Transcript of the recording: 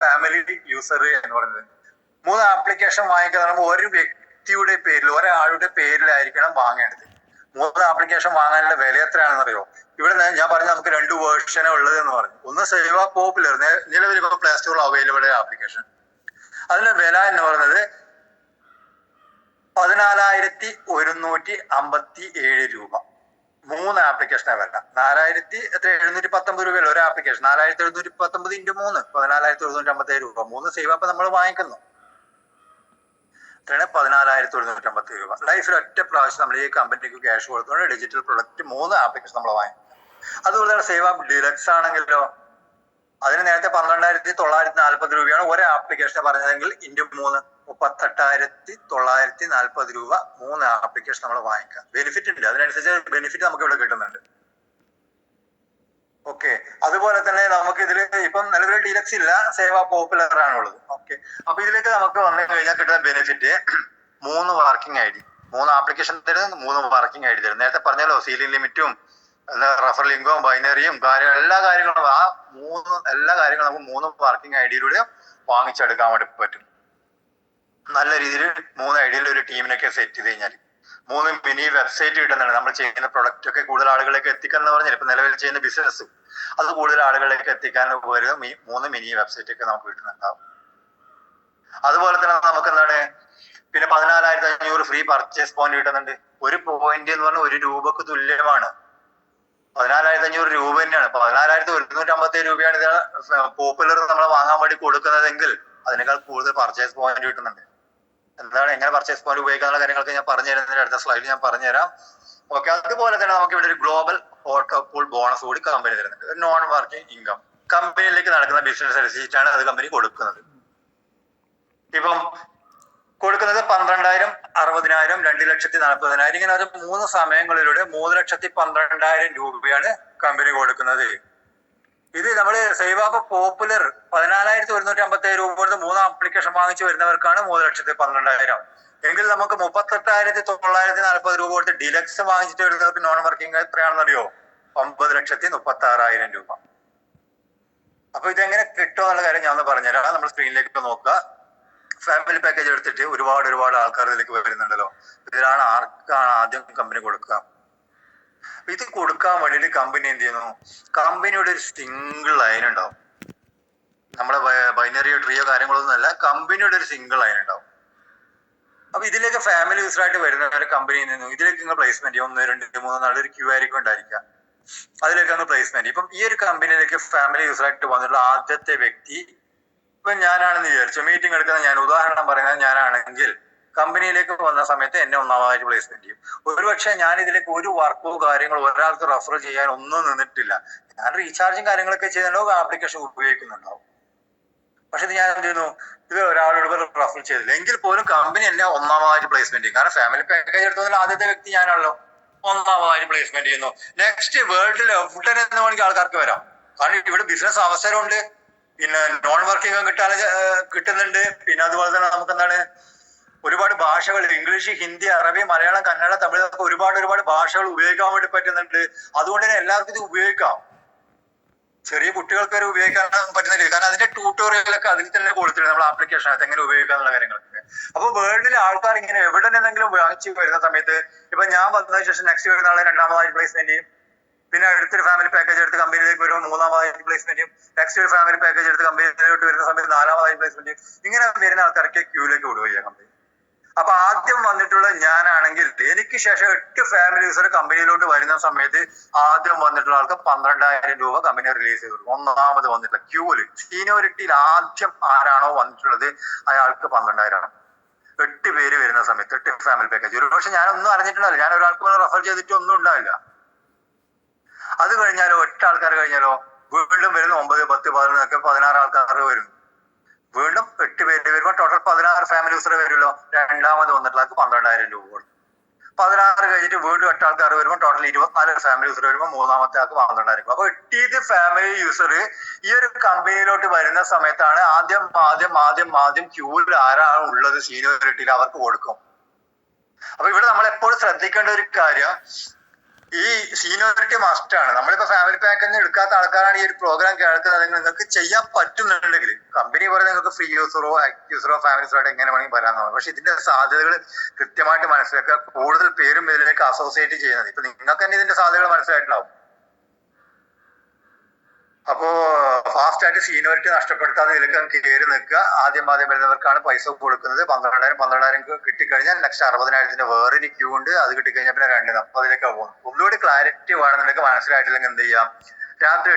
Family user എന്ന് പറയുന്നത്. 3 application വാങ്ങിക്കാൻ പറയുമ്പോൾ ഒരു വ്യക്തിയുടെ പേരിൽ, ഒരാളുടെ പേരിലായിരിക്കണം വാങ്ങേണ്ടത്. 3 ആപ്ലിക്കേഷൻ വാങ്ങാനുള്ള വില എത്രയാണെന്നറിയോ? ഇവിടെ ഞാൻ പറഞ്ഞു നമുക്ക് 2 വേർഷനാണ് ഉള്ളത് എന്ന് പറഞ്ഞു. ഒന്ന് സേവ പോപ്പുലർ, നിലവിൽ ഇപ്പോൾ പ്ലേ സ്റ്റോറിൽ അവൈലബിൾ ആയ ആപ്ലിക്കേഷൻ. അതിന്റെ വില എന്ന് പറയുന്നത് 14,157 രൂപ. 3 ആപ്ലിക്കേഷനാണ് വില. 719 രൂപയല്ല ഒരു ആപ്ലിക്കേഷൻ. 4,719 × 3 14,157 രൂപ. 3 സേവ അപ്പൊ നമ്മൾ വാങ്ങിക്കുന്നു. 14,157 രൂപ. ലൈഫിൽ ഒറ്റ പ്രാവശ്യം നമ്മൾ ഈ കമ്പനിക്ക് ക്യാഷ് കൊടുത്തുകൊണ്ട് ഡിജിറ്റൽ പ്രൊഡക്റ്റ് 3 ആപ്ലിക്കേഷൻ നമ്മൾ വാങ്ങിക്കും. അതുപോലെ തന്നെ സേവ ഡിലക്സ് ആണെങ്കിലോ അതിന് നേരത്തെ 12,940 രൂപയാണ് ഒരു ആപ്ലിക്കേഷൻ പറഞ്ഞതെങ്കിൽ × 3 38,940 രൂപ 3 ആപ്ലിക്കേഷൻ നമ്മൾ വാങ്ങിക്കാം. ബെനിഫിറ്റ് ഉണ്ട്, അതിനനുസരിച്ച് ബെനിഫിറ്റ് നമുക്ക് ഇവിടെ കിട്ടുന്നുണ്ട്. ഓക്കെ, അതുപോലെ തന്നെ നമുക്ക് ഇതിൽ ഇപ്പം നിലവിൽ ഡീലക്സ് ഇല്ല, സേവ പോപ്പുലർ ആണുള്ളത്. ഓക്കെ, അപ്പൊ ഇതിലേക്ക് നമുക്ക് വന്നു കഴിഞ്ഞാൽ കിട്ടുന്ന benefit 3 working I D, 3 application തരുന്നത് 3 വർക്കിംഗ് ഐ ഡി തരും. നേരത്തെ പറഞ്ഞാലോ സീലിംഗ് ലിമിറ്റും റഫർ ലിങ്കും ബൈനറിയും എല്ലാ കാര്യങ്ങളും എല്ലാ കാര്യങ്ങളും നമുക്ക് 3 വർക്കിംഗ് ഐ ഡിയിലൂടെ വാങ്ങിച്ചെടുക്കാൻ വേണ്ടി പറ്റും. നല്ല രീതിയിൽ 3 ഐ ഡിയിൽ ഒരു ടീമിനൊക്കെ സെറ്റ് ചെയ്ത് കഴിഞ്ഞാൽ 3 മിനി വെബ്സൈറ്റ് കിട്ടുന്നുണ്ട്. നമ്മൾ ചെയ്യുന്ന പ്രൊഡക്റ്റ് ഒക്കെ കൂടുതൽ ആളുകളിലേക്ക് എത്തിക്കാൻ എന്ന് പറഞ്ഞാൽ ഇപ്പൊ നിലവിൽ ചെയ്യുന്ന ബിസിനസ് അത് കൂടുതൽ ആളുകളിലേക്ക് എത്തിക്കാൻ ഉപകരിക്കുന്ന 3 മിനി വെബ്സൈറ്റ് ഒക്കെ നമുക്ക് കിട്ടുന്നുണ്ടാവും. അതുപോലെ തന്നെ നമുക്ക് എന്താണ് പിന്നെ 14,500 ഫ്രീ പർച്ചേസ് പോയിന്റ് കിട്ടുന്നുണ്ട്. ഒരു പോയിന്റ് എന്ന് പറഞ്ഞാൽ 1 രൂപക്ക് തുല്യമാണ്. 14,500 രൂപ തന്നെയാണ്. 14,157 രൂപയാണ് ഇത് പോപ്പുലർ നമ്മൾ വാങ്ങാൻ വേണ്ടി കൊടുക്കുന്നതെങ്കിൽ അതിനേക്കാൾ കൂടുതൽ പർച്ചേസ് പോയിന്റ് കിട്ടുന്നുണ്ട്. എന്താണ് എങ്ങനെ പർച്ചേസ് പോയിന്റ് ഉപയോഗിക്കാനുള്ള കാര്യങ്ങളൊക്കെ ഞാൻ പറഞ്ഞു തരുന്നതിന് അടുത്ത സ്ലൈഡിൽ ഞാൻ പറഞ്ഞുതരാം. ഓക്കെ, അതുപോലെ തന്നെ നമുക്ക് ഇവിടെ ഒരു ഗ്ലോബൽ ഓട്ടോ പൂൾ ബോണസ് കൂടി കമ്പനി തരുന്നുണ്ട്. ഒരു നോൺ വർക്കിംഗ് ഇൻകം കമ്പനിയിലേക്ക് നടക്കുന്ന ബിസിനസ് അനുസരിച്ചാണ് അത് കമ്പനി കൊടുക്കുന്നത്. ഇപ്പം കൊടുക്കുന്നത് 12,000, 60,000, 2,40,000 ഇങ്ങനെ ഒരു 3 സമയങ്ങളിലൂടെ 3,12,000 രൂപയാണ് കമ്പനി കൊടുക്കുന്നത്. ഇത് നമ്മള് സേവാപ്പ പോപ്പുലർ 14,157 രൂപ കൊടുത്ത് 3 ആപ്ലിക്കേഷൻ വാങ്ങിച്ചു വരുന്നവർക്കാണ് 3,12,000 എങ്കിൽ നമുക്ക് 38,940 രൂപ കൊടുത്ത് ഡിലക്സ് വാങ്ങിച്ചിട്ട് വരുന്നവർക്ക് നോൺ വർക്കിംഗ് എത്രയാണെന്നറിയോ? 9,36,000 രൂപ. അപ്പൊ ഇതെങ്ങനെ കിട്ടും എന്നുള്ള കാര്യം ഞാൻ ഒന്ന് പറഞ്ഞുതരാം. നമ്മൾ സ്ക്രീനിലേക്ക് നോക്കുക. ഫാമിലി പാക്കേജ് എടുത്തിട്ട് ഒരുപാട് ആൾക്കാർ ഇതിലേക്ക് വരുന്നുണ്ടല്ലോ. ഇതിലാണ് ആർക്കാണ് ആദ്യം കമ്പനി കൊടുക്കുക. ഇത് കൊടുക്കാൻ വേണ്ടിയിട്ട് കമ്പനി എന്ത് ചെയ്യുന്നു? കമ്പനിയുടെ ഒരു സിംഗിൾ ലൈൻ ഉണ്ടാവും. നമ്മുടെ ബൈനറിയോ ട്രീയോ കാര്യങ്ങളൊന്നും അല്ല, കമ്പനിയുടെ ഒരു സിംഗിൾ ലൈൻ ഉണ്ടാവും. അപ്പൊ ഇതിലേക്ക് ഫാമിലി യൂസർ ആയിട്ട് വരുന്നവരെ കമ്പനിയിൽ നിന്നും ഇതിലേക്ക് നിങ്ങൾ പ്ലേസ്മെന്റ് 1, 2, 3 4 ഒരു ക്യൂ ആയിരിക്കും ഉണ്ടായിരിക്കുക. അതിലേക്ക് അങ്ങ് പ്ലേസ്മെന്റ്. ഇപ്പം ഈ ഒരു കമ്പനിയിലേക്ക് ഫാമിലി യൂസർ ആയിട്ട് വന്നിട്ടുള്ള ആദ്യത്തെ വ്യക്തി ഇപ്പൊ ഞാനാണെന്ന് വിചാരിച്ചു. മീറ്റിംഗ് എടുക്കുന്ന ഞാൻ ഉദാഹരണം പറയുന്നത് ഞാനാണെങ്കിൽ കമ്പനിയിലേക്ക് വന്ന സമയത്ത് എന്നെ ഒന്നാമതായിട്ട് പ്ലേസ്മെന്റ് ചെയ്യും. ഒരുപക്ഷെ ഞാൻ ഇതിലേക്ക് ഒരു വർക്കോ കാര്യങ്ങളോ ഒരാൾക്ക് റെഫർ ചെയ്യാൻ ഒന്നും നിന്നിട്ടില്ല. ഞാൻ റീചാർജും കാര്യങ്ങളൊക്കെ ചെയ്യുന്നുണ്ടോ ആപ്ലിക്കേഷൻ ഉപയോഗിക്കുന്നുണ്ടാവും. പക്ഷെ ഇത് ഞാൻ എന്ത് ചെയ്യുന്നു? ഇത് ഒരാളോട് റെഫർ ചെയ്തില്ല എങ്കിൽ പോലും കമ്പനി എന്നെ ഒന്നാമതായിട്ട് പ്ലേസ്മെന്റ് ചെയ്യും. കാരണം ഫാമിലി പാക്കേജ് എടുത്തതിൽ ആദ്യത്തെ വ്യക്തി ഞാനാണല്ലോ, ഒന്നാമതായിട്ട് പ്ലേസ്മെന്റ് ചെയ്യുന്നു. നെക്സ്റ്റ് വേൾഡിൽ എവിടെ നിന്ന് വേണമെങ്കിൽ ആൾക്കാർക്ക് വരാം. കാരണം ഇവിടെ ബിസിനസ് അവസരമുണ്ട്, പിന്നെ നോൺ വർക്കിംഗ് കിട്ടുന്നുണ്ട്. പിന്നെ അതുപോലെ തന്നെ നമുക്ക് എന്താണ് ഒരുപാട് ഭാഷകൾ, ഇംഗ്ലീഷ്, ഹിന്ദി, അറബി, മലയാളം, കന്നഡ, തമിഴ്, നമുക്ക് ഒരുപാട് ഭാഷകൾ ഉപയോഗിക്കാൻ വേണ്ടി പറ്റുന്നുണ്ട്. അതുകൊണ്ട് തന്നെ എല്ലാവർക്കും ഇത് ഉപയോഗിക്കാം. ചെറിയ കുട്ടികൾക്ക് വരെ ഉപയോഗിക്കാൻ പറ്റുന്നില്ല. കാരണം അതിന്റെ ട്യൂട്ടോറിയലൊക്കെ അതിൽ തന്നെ കൊടുത്തിട്ടുണ്ട് നമ്മൾ ആപ്ലിക്കേഷനകത്ത് എങ്ങനെ ഉപയോഗിക്കാന്നുള്ള കാര്യങ്ങളൊക്കെ. അപ്പൊ വേൾഡിലെ ആൾക്കാർ ഇങ്ങനെ എവിടെ നിന്നെങ്കിലും വാങ്ങിച്ച് വരുന്ന സമയത്ത് ഇപ്പൊ ഞാൻ വന്നതിന് ശേഷം നെക്സ്റ്റ് വരുന്ന ആളെ 2ാമതായിട്ട് പ്ലേസ്മെന്റ് ചെയ്യും. പിന്നെ അടുത്തൊരു ഫാമിലി പാക്കേജ് എടുത്ത് കമ്പനിയിലേക്ക് വരുമ്പോൾ 3ാമതായിട്ട് പ്ലേസ്മെന്റ് ചെയ്യും. നെക്സ്റ്റ് ഒരു ഫാമിലി പാക്കേജ് എടുത്ത് കമ്പനിയിലോട്ട് വരുന്ന സമയത്ത് 4ാമതായിട്ട് പ്ലേസ്മെന്റ് ചെയ്യും. ഇങ്ങനെ വരുന്ന ആൾക്കാർക്ക് ക്യൂലേക്ക് വിടുകയാണ് കമ്പനി. അപ്പൊ ആദ്യം വന്നിട്ടുള്ള ഞാനാണെങ്കിൽ എനിക്ക് ശേഷം 8 ഫാമിലി യൂസർ കമ്പനിയിലോട്ട് വരുന്ന സമയത്ത് ആദ്യം വന്നിട്ടുള്ള ആൾക്ക് 12,000 രൂപ കമ്പനി റിലീസ് ചെയ്തു. ഒന്നാമത് വന്നിട്ടുള്ള ക്യൂല് സീനിയോറിറ്റിയിൽ ആദ്യം ആരാണോ വന്നിട്ടുള്ളത് അയാൾക്ക് 12,000 ആണ്. 8 പേര് വരുന്ന സമയത്ത് 8 ഫാമിലി പാക്കേജ്. ഒരു പക്ഷെ ഞാനൊന്നും അറിഞ്ഞിട്ടുണ്ടാവില്ല, ഞാൻ ഒരാൾക്ക് റെഫർ ചെയ്തിട്ട് ഒന്നും ഉണ്ടാവില്ല. അത് കഴിഞ്ഞാലോ 8 ആൾക്കാർ കഴിഞ്ഞാലോ വീണ്ടും വരുന്ന 9, 10, 11 ഒക്കെ 16 ആൾക്കാർ വരും. വീണ്ടും 8 പേര് വരുമ്പോൾ ടോട്ടൽ 16 ഫാമിലി യൂസർ വരുമല്ലോ. 2ാമത് വന്നിട്ടുള്ള 12,000 രൂപ കൊടുക്കും. 16 കഴിഞ്ഞിട്ട് വീണ്ടും 8 ആൾക്കാർ വരുമ്പോൾ ടോട്ടൽ 24 ഫാമിലി യൂസർ വരുമ്പോൾ 3ാമത്തെ ആൾക്ക് 12,000 രൂപ. അപ്പൊ 8 ഫാമിലി യൂസർ ഈ ഒരു കമ്പനിയിലോട്ട് വരുന്ന സമയത്താണ് ആദ്യം ക്യൂവിൽ ആരാണ് ഉള്ളത് സീനിയോറിറ്റിയിൽ അവർക്ക് കൊടുക്കും. അപ്പൊ ഇവിടെ നമ്മൾ എപ്പോഴും ശ്രദ്ധിക്കേണ്ട ഒരു കാര്യം, ഈ സീനിയോറിറ്റി മസ്റ്റ് ആണ്. നമ്മളിപ്പോ ഫാമിലി പാക്കേജ് എടുക്കാത്ത ആൾക്കാരാണ് ഈ ഒരു പ്രോഗ്രാം കേൾക്കുന്നത്. നിങ്ങൾക്ക് ചെയ്യാൻ പറ്റുന്നുണ്ടെങ്കിൽ കമ്പനി പറയുന്നത് നിങ്ങൾക്ക് ഫ്രീ യൂസറോ യൂസറോ ഫാമിലീസോ ആയിട്ട് എങ്ങനെ വേണമെങ്കിൽ വരാമെന്നാണ്. പക്ഷെ ഇതിന്റെ സാധ്യതകൾ കൃത്യമായിട്ട് മനസ്സിലാക്കുക. കൂടുതൽ പേരും ഇതിലേക്ക് അസോസിയേറ്റ് ചെയ്യുന്നത്. ഇപ്പൊ നിങ്ങൾക്ക് തന്നെ ഇതിന്റെ സാധ്യതകൾ മനസ്സിലായിട്ടുണ്ടാവും. അപ്പോ ഫാസ്റ്റ് ആയിട്ട് സീനിയോറിറ്റി നഷ്ടപ്പെടുത്താതെ ഇതിലേക്ക് കയറി നിൽക്കുക. ആദ്യം വരുന്നവർക്കാണ് പൈസ കൊടുക്കുന്നത്. 12,000 കിട്ടിക്കഴിഞ്ഞാൽ നെക്സ്റ്റ് 60,000 വേറൊരു ക്യൂ ഉണ്ട്. അത് കിട്ടിക്കഴിഞ്ഞാൽ പിന്നെ 2 40 പോകും. ഒന്നുകൂടി ക്ലാരിറ്റി വേണമെന്നുണ്ടെങ്കിൽ മനസ്സിലായിട്ടില്ലെങ്കിൽ എന്ത് ചെയ്യാം, രാത്രി